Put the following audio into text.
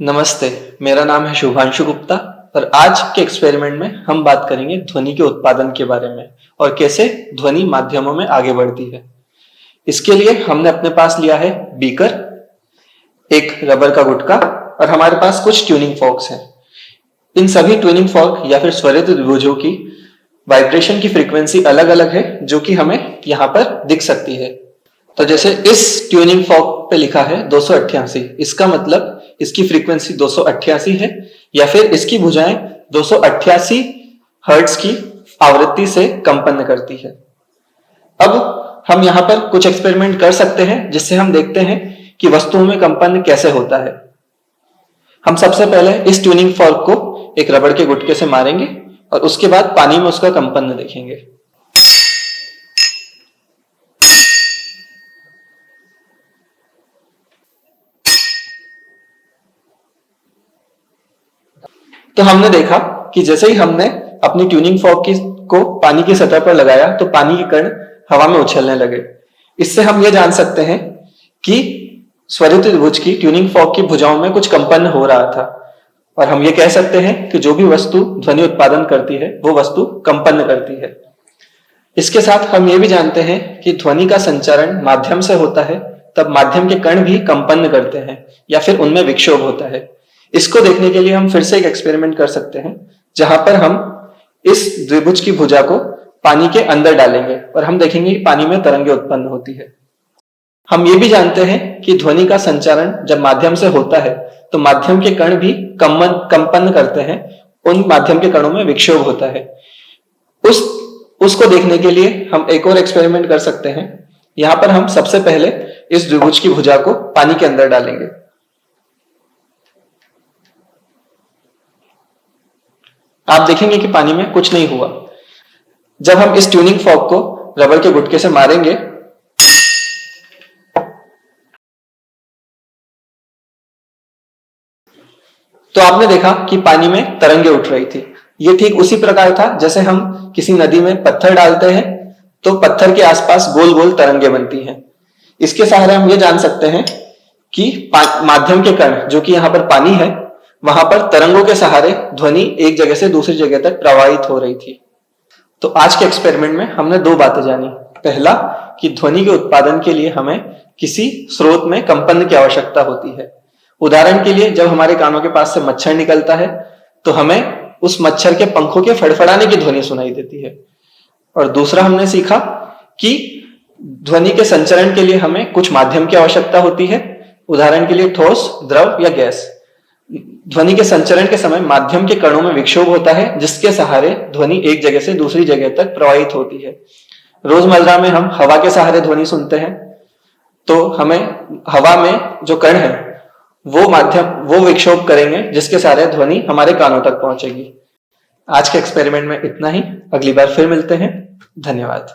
नमस्ते, मेरा नाम है शुभांशु गुप्ता और आज के एक्सपेरिमेंट में हम बात करेंगे ध्वनि के उत्पादन के बारे में और कैसे ध्वनि माध्यमों में आगे बढ़ती है। इसके लिए हमने अपने पास लिया है बीकर, एक रबर का गुटका और हमारे पास कुछ ट्यूनिंग फॉर्क्स हैं। इन सभी ट्यूनिंग फॉर्क या फिर स्वरित द्विभुजों की वाइब्रेशन की फ्रीक्वेंसी अलग अलग है, जो कि हमें यहाँ पर दिख सकती है। तो जैसे इस ट्यूनिंग फॉर्क पे लिखा है 288, इसका मतलब इसकी फ्रीक्वेंसी 288 है या फिर इसकी भुजाएं 288 हर्ट्ज की आवृत्ति से कंपन करती है। अब हम यहाँ पर कुछ एक्सपेरिमेंट कर सकते हैं जिससे हम देखते हैं कि वस्तुओं में कंपन कैसे होता है। हम सबसे पहले इस ट्यूनिंग फॉर्क को एक रबड़ के गुटके से मारेंगे और उसके बाद पानी में उसका कंपन देखेंगे। तो हमने देखा कि जैसे ही हमने अपनी ट्यूनिंग फॉर्क को पानी की सतह पर लगाया तो पानी के कण हवा में उछलने लगे। इससे हम ये जान सकते हैं कि स्वरित द्विभुज की ट्यूनिंग फॉर्क की भुजाओं में कुछ कंपन हो रहा था और हम ये कह सकते हैं कि जो भी वस्तु ध्वनि उत्पादन करती है वो वस्तु कंपन करती है। इसके साथ हम ये भी जानते हैं कि ध्वनि का संचरण माध्यम से होता है, तब माध्यम के कण भी कंपन करते हैं या फिर उनमें विक्षोभ होता है। इसको देखने के लिए हम फिर से एक एक्सपेरिमेंट कर सकते हैं, जहां पर हम इस द्विभुज की भुजा को पानी के अंदर डालेंगे और हम देखेंगे कि पानी में तरंगें उत्पन्न होती है। हम ये भी जानते हैं कि ध्वनि का संचारण जब माध्यम से होता है तो माध्यम के कण भी कंपन करते हैं, उन माध्यम के कणों में विक्षोभ होता है। उसको देखने के लिए हम एक और एक्सपेरिमेंट कर सकते हैं। यहां पर हम सबसे पहले इस द्विभुज की भुजा को पानी के अंदर डालेंगे। आप देखेंगे कि पानी में कुछ नहीं हुआ। जब हम इस ट्यूनिंग फॉर्क को रबर के गुटके से मारेंगे तो आपने देखा कि पानी में तरंगे उठ रही थी। ये ठीक उसी प्रकार था जैसे हम किसी नदी में पत्थर डालते हैं तो पत्थर के आसपास गोल गोल तरंगे बनती हैं। इसके सहारे हम ये जान सकते हैं कि माध्यम के कण, जो कि यहाँ पर पानी है, वहां पर तरंगों के सहारे ध्वनि एक जगह से दूसरी जगह तक प्रवाहित हो रही थी। तो आज के एक्सपेरिमेंट में हमने दो बातें जानी। पहला कि ध्वनि के उत्पादन के लिए हमें किसी स्रोत में कंपन की आवश्यकता होती है। उदाहरण के लिए जब हमारे कानों के पास से मच्छर निकलता है तो हमें उस मच्छर के पंखों के फड़फड़ाने की ध्वनि सुनाई देती है। और दूसरा हमने सीखा कि ध्वनि के संचरण के लिए हमें कुछ माध्यम की आवश्यकता होती है। उदाहरण के लिए ठोस, द्रव या गैस। ध्वनि के संचरण के समय माध्यम के कणों में विक्षोभ होता है, जिसके सहारे ध्वनि एक जगह से दूसरी जगह तक प्रवाहित होती है। रोजमर्रा में हम हवा के सहारे ध्वनि सुनते हैं, तो हमें हवा में जो कण है वो विक्षोभ करेंगे, जिसके सहारे ध्वनि हमारे कानों तक पहुंचेगी। आज के एक्सपेरिमेंट में इतना ही। अगली बार फिर मिलते हैं। धन्यवाद।